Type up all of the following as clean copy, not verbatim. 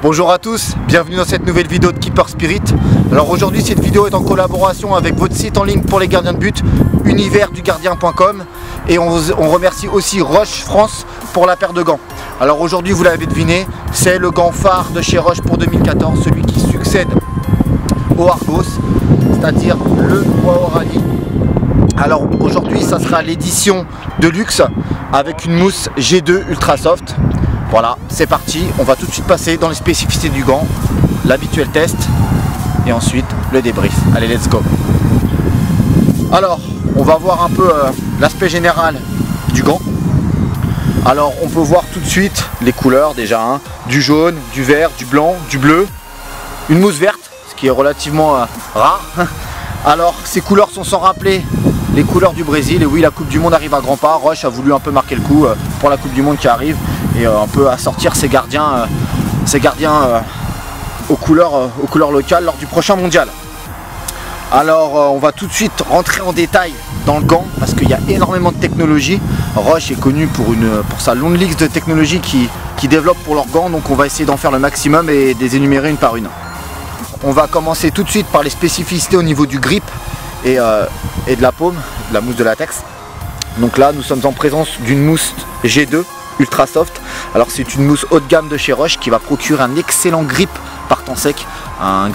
Bonjour à tous, bienvenue dans cette nouvelle vidéo de Keeper Spirit. Alors aujourd'hui cette vidéo est en collaboration avec votre site en ligne pour les gardiens de but, universdugardien.com, et on remercie aussi Roche France pour la paire de gants. Alors aujourd'hui, vous l'avez deviné, c'est le gant phare de chez Roche pour 2014, celui qui succède au Argos, c'est-à-dire le Waorani. Alors aujourd'hui ça sera l'édition de luxe avec une mousse G2 Ultra Soft. Voilà, c'est parti, on va tout de suite passer dans les spécificités du gant, l'habituel test et ensuite le débrief. Allez, let's go. Alors, on va voir un peu l'aspect général du gant. Alors, on peut voir tout de suite les couleurs déjà, hein, du jaune, du vert, du blanc, du bleu, une mousse verte, ce qui est relativement rare. Alors, ces couleurs sont sans rappeler les couleurs du Brésil, et oui, la Coupe du Monde arrive à grands pas. Roche a voulu un peu marquer le coup pour la Coupe du Monde qui arrive et un peu assortir ses gardiens aux couleurs locales lors du prochain mondial. Alors on va tout de suite rentrer en détail dans le gant parce qu'il y a énormément de technologie. Roche est connu pour sa longue liste de technologies qui développent pour leurs gants, donc on va essayer d'en faire le maximum et de les énumérer une par une. On va commencer tout de suite par les spécificités au niveau du grip et de la paume, de la mousse de latex. Donc là nous sommes en présence d'une mousse G2 Ultra Soft. Alors c'est une mousse haut de gamme de chez Roche qui va procurer un excellent grip par temps sec, un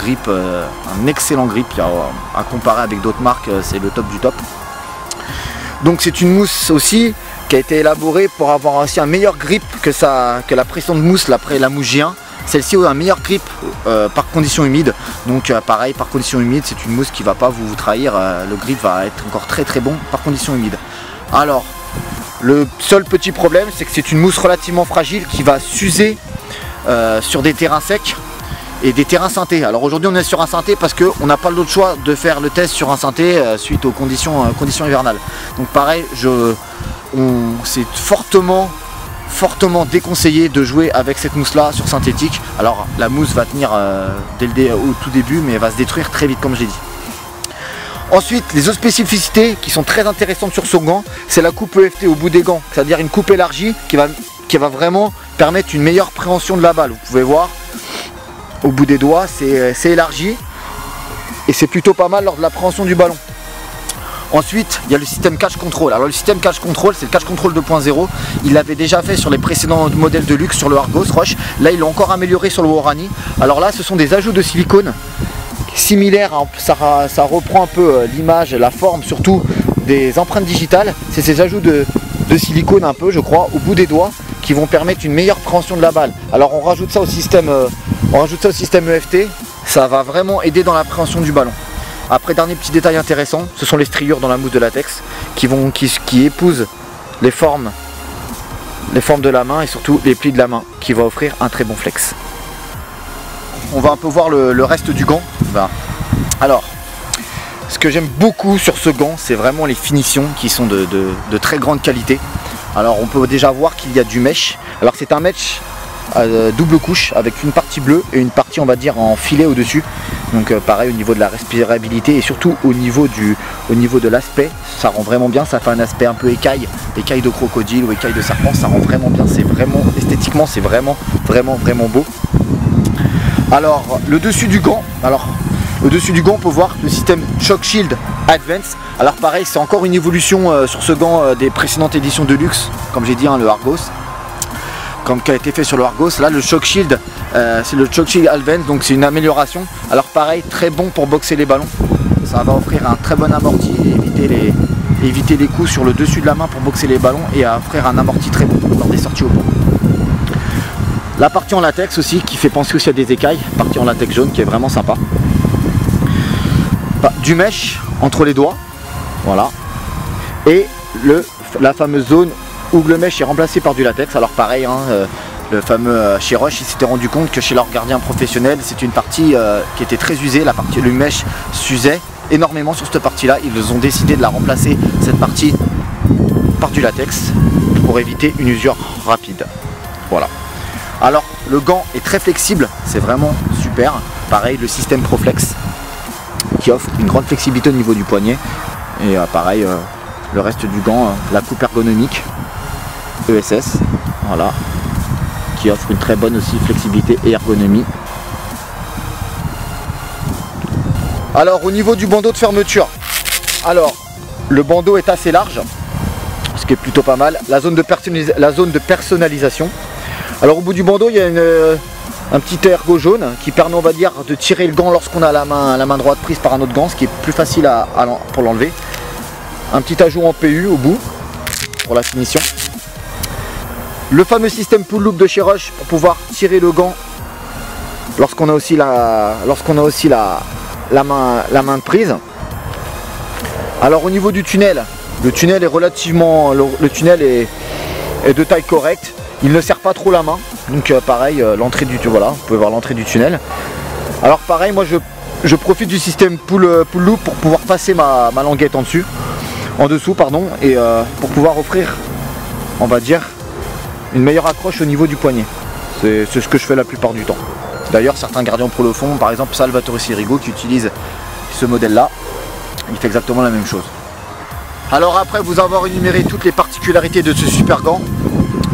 excellent grip à comparer avec d'autres marques, c'est le top du top. Donc c'est une mousse aussi qui a été élaborée pour avoir aussi un meilleur grip que la précédente mousse, la mousse G1. Celle-ci a un meilleur grip par conditions humides. Donc pareil, par conditions humides, c'est une mousse qui ne va pas vous trahir. Le grip va être encore très bon par conditions humides. Alors, le seul petit problème, c'est que c'est une mousse relativement fragile qui va s'user sur des terrains secs et des terrains synthés. Alors aujourd'hui, on est sur un synthé parce qu'on n'a pas l'autre choix de faire le test sur un synthé suite aux conditions hivernales. Donc pareil, c'est fortement déconseillé de jouer avec cette mousse là sur synthétique. Alors la mousse va tenir au tout début, mais elle va se détruire très vite comme je l'ai dit. Ensuite, les autres spécificités qui sont très intéressantes sur ce gant, c'est la coupe EFT au bout des gants, c'est-à-dire une coupe élargie qui va vraiment permettre une meilleure préhension de la balle. Vous pouvez voir au bout des doigts, c'est élargi et c'est plutôt pas mal lors de la préhension du ballon. Ensuite, il y a le système catch control. Alors le système catch control, c'est le catch control 2.0. Il l'avait déjà fait sur les précédents modèles de luxe sur le Argos Roche. Là, ils l'ont encore amélioré sur le Waorani. Alors là, ce sont des ajouts de silicone similaires. Ça reprend un peu l'image, la forme surtout des empreintes digitales. C'est ces ajouts de silicone un peu, je crois, au bout des doigts qui vont permettre une meilleure préhension de la balle. Alors on rajoute ça au système EFT. Ça va vraiment aider dans l'appréhension du ballon. Après, dernier petit détail intéressant, ce sont les striures dans la mousse de latex qui épousent les formes de la main et surtout les plis de la main, qui va offrir un très bon flex. On va un peu voir le reste du gant. Alors, ce que j'aime beaucoup sur ce gant, c'est vraiment les finitions qui sont de très grande qualité. Alors on peut déjà voir qu'il y a du mesh. Alors c'est un mesh double couche avec une partie bleue et une partie, on va dire, en filet au dessus. Donc pareil au niveau de la respirabilité et surtout au niveau de l'aspect, ça rend vraiment bien. Ça fait un aspect un peu écaille de crocodile ou écaille de serpent, ça rend vraiment bien. C'est vraiment esthétiquement, c'est vraiment beau. Alors le dessus du gant, on peut voir le système Shock Shield Advance. Alors pareil, c'est encore une évolution sur ce gant des précédentes éditions de luxe, comme j'ai dit, hein, le Argos, comme qui a été fait sur le Argos. Là le Shock Shield, c'est le Shock Shield Advance, donc c'est une amélioration. Alors pareil, très bon pour boxer les ballons. Ça va offrir un très bon amorti et éviter les coups sur le dessus de la main pour boxer les ballons et offrir un amorti très bon lors des sorties au pont. La partie en latex aussi qui fait penser aussi à des écailles, partie en latex jaune qui est vraiment sympa. Du mesh entre les doigts, voilà. Et la fameuse zone où le mesh est remplacé par du latex. Alors pareil, hein, le fameux chez Roche, ils s'étaient rendu compte que chez leurs gardiens professionnels, c'est une partie qui était très usée. Le mesh s'usait énormément sur cette partie-là. Ils ont décidé de la remplacer, cette partie, par du latex pour éviter une usure rapide. Voilà. Alors le gant est très flexible, c'est vraiment super. Pareil, le système Proflex qui offre une grande flexibilité au niveau du poignet. Et pareil, le reste du gant, la coupe ergonomique ESS, voilà, qui offre une très bonne aussi flexibilité et ergonomie. Alors au niveau du bandeau de fermeture, alors le bandeau est assez large, ce qui est plutôt pas mal. La zone de personnalisation. Alors au bout du bandeau il y a un petit ergot jaune qui permet, on va dire, de tirer le gant lorsqu'on a la main droite prise par un autre gant, ce qui est plus facile pour l'enlever. Un petit ajout en PU au bout pour la finition. Le fameux système pull loop de chez Rush pour pouvoir tirer le gant lorsqu'on a aussi la main de prise. Alors au niveau du tunnel, le tunnel est de taille correcte. Il ne serre pas trop la main, donc pareil, l'entrée du voilà, vous pouvez voir l'entrée du tunnel. Alors pareil, moi je profite du système pull loop pour pouvoir passer ma languette en dessous pardon, et pour pouvoir offrir, on va dire, une meilleure accroche au niveau du poignet. C'est ce que je fais la plupart du temps. D'ailleurs certains gardiens pro le font, par exemple Salvatore Sirigu qui utilise ce modèle là, il fait exactement la même chose. Alors après vous avoir énuméré toutes les particularités de ce super gant,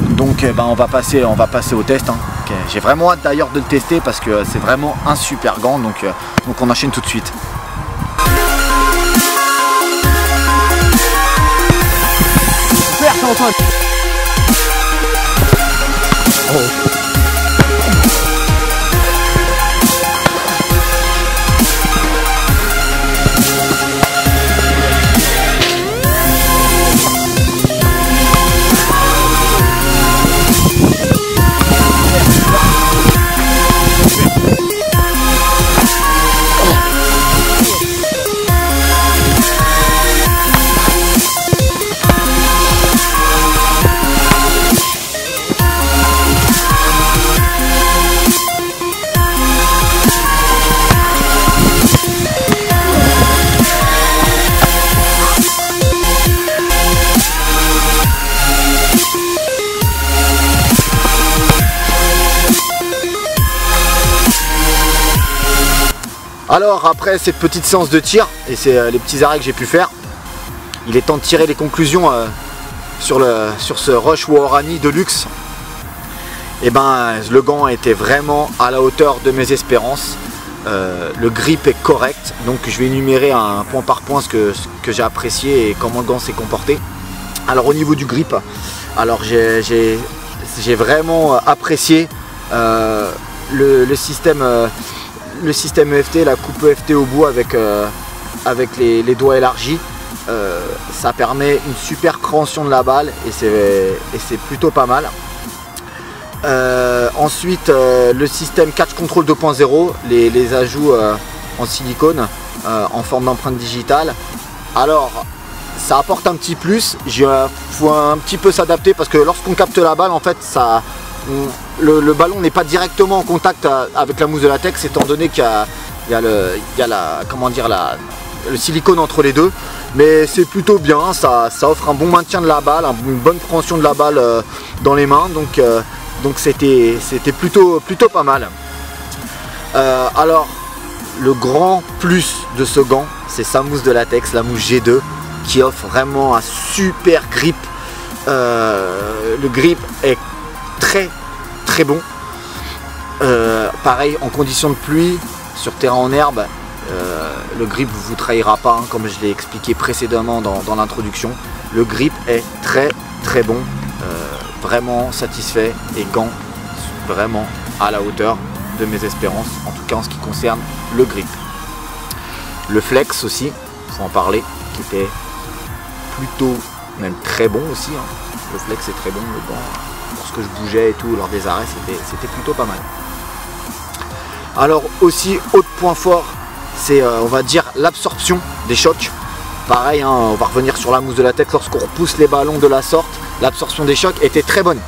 donc on va passer au test. Hein. Okay. J'ai vraiment hâte d'ailleurs de le tester parce que c'est vraiment un super gant, donc on enchaîne tout de suite. Super, c'est Antoine. Oh. Alors après cette petite séance de tir et c'est les petits arrêts que j'ai pu faire, il est temps de tirer les conclusions sur ce Rush Waorani Deluxe. Et le gant était vraiment à la hauteur de mes espérances. Le grip est correct, donc je vais énumérer un point par point ce que j'ai apprécié et comment le gant s'est comporté. Alors au niveau du grip, alors j'ai vraiment apprécié le système EFT, la coupe EFT au bout avec les doigts élargis. Ça permet une super préhension de la balle et c'est plutôt pas mal. Ensuite le système Catch Control 2.0, les ajouts en silicone en forme d'empreinte digitale. Alors ça apporte un petit plus, il faut un petit peu s'adapter parce que lorsqu'on capte la balle en fait le ballon n'est pas directement en contact avec la mousse de latex étant donné qu'il y a le silicone entre les deux, mais c'est plutôt bien, ça offre un bon maintien de la balle, une bonne préhension de la balle dans les mains, donc c'était plutôt pas mal. Alors le grand plus de ce gant, c'est sa mousse de latex, la mousse G2, qui offre vraiment un super grip. Le grip est très bon. Pareil en conditions de pluie, sur terrain en herbe, le grip ne vous trahira pas, hein, comme je l'ai expliqué précédemment dans l'introduction. Le grip est très bon, vraiment satisfait, et gant vraiment à la hauteur de mes espérances, en tout cas en ce qui concerne le grip. Le flex aussi, il faut en parler, qui était plutôt même très bon aussi, hein. Le flex est très bon, le gant, lorsque je bougeais et tout lors des arrêts, c'était plutôt pas mal. Alors aussi, autre point fort, c'est on va dire l'absorption des chocs. Pareil, hein, on va revenir sur la mousse de latex, lorsqu'on repousse les ballons de la sorte, l'absorption des chocs était très bonne.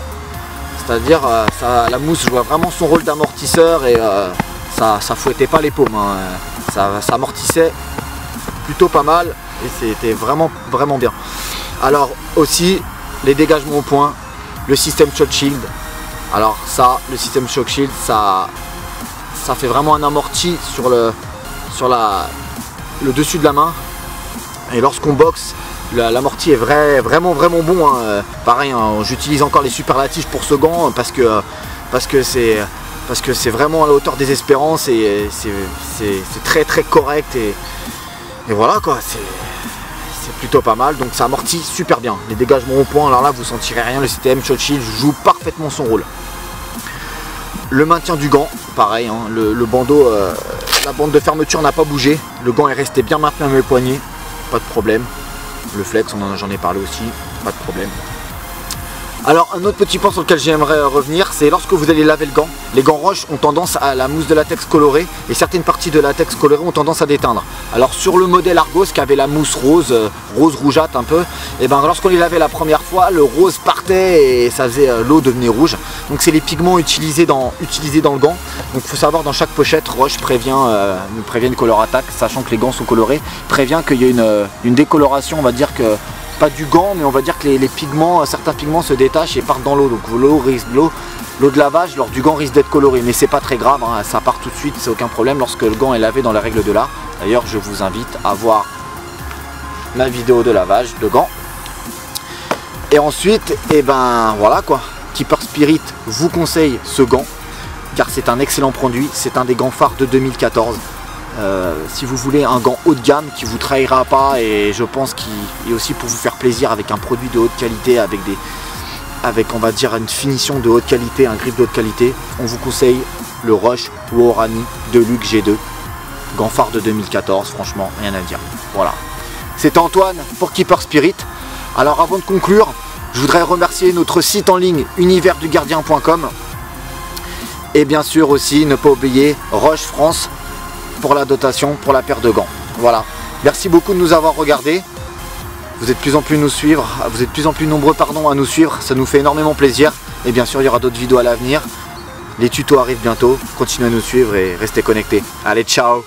C'est-à-dire la mousse jouait vraiment son rôle d'amortisseur et ça fouettait pas les paumes, hein. Ça amortissait plutôt pas mal et c'était vraiment bien. Alors aussi les dégagements au point, le système Shock Shield. Alors le système Shock Shield, ça fait vraiment un amorti sur le dessus de la main, et lorsqu'on boxe, l'amorti est vraiment bon, hein. Pareil, hein, j'utilise encore les superlatifs pour ce gant parce que parce que c'est vraiment à la hauteur des espérances et c'est très très correct et voilà quoi, c'est plutôt pas mal, donc ça amortit super bien. Les dégagements au point, alors là vous sentirez rien, le CTM Shot Shield joue parfaitement son rôle. Le maintien du gant, pareil, hein, le bandeau, la bande de fermeture n'a pas bougé, le gant est resté bien maintenu à mes poignets, pas de problème. Le flex, j'en ai parlé aussi, pas de problème. Alors un autre petit point sur lequel j'aimerais revenir, c'est lorsque vous allez laver le gant, les gants Roche ont tendance à la mousse de latex colorée et certaines parties de latex colorée ont tendance à déteindre. Alors sur le modèle Argos qui avait la mousse rose, rose rougeâtre un peu, et ben lorsqu'on les lavait la première fois, le rose partait et ça faisait l'eau devenait rouge. Donc c'est les pigments utilisés dans le gant. Donc il faut savoir, dans chaque pochette, Roche nous prévient une color attaque, sachant que les gants sont colorés, prévient qu'il y a une décoloration, on va dire que pas du gant, mais on va dire que les pigments, certains pigments se détachent et partent dans l'eau. Donc l'eau de lavage lors du gant risque d'être colorée, mais c'est pas très grave, hein, ça part tout de suite, c'est aucun problème lorsque le gant est lavé dans les règles de l'art. D'ailleurs, je vous invite à voir ma vidéo de lavage de gants. Et ensuite, et ben voilà quoi, Keeper Spirit vous conseille ce gant car c'est un excellent produit, c'est un des gants phares de 2014. Si vous voulez un gant haut de gamme qui vous trahira pas, et je pense qu'il est aussi pour vous faire plaisir avec un produit de haute qualité, avec on va dire une finition de haute qualité, un grip de haute qualité, on vous conseille le Roche Woorani Deluxe G2, gant phare de 2014, franchement rien à dire. Voilà, c'était Antoine pour Keeper Spirit. Alors avant de conclure, je voudrais remercier notre site en ligne universdugardien.com et bien sûr aussi ne pas oublier Roche France pour la dotation, pour la paire de gants. Voilà, merci beaucoup de nous avoir regardés. Vous êtes de plus en plus nombreux à nous suivre, ça nous fait énormément plaisir. Et bien sûr, il y aura d'autres vidéos à l'avenir. Les tutos arrivent bientôt, continuez à nous suivre et restez connectés. Allez, ciao!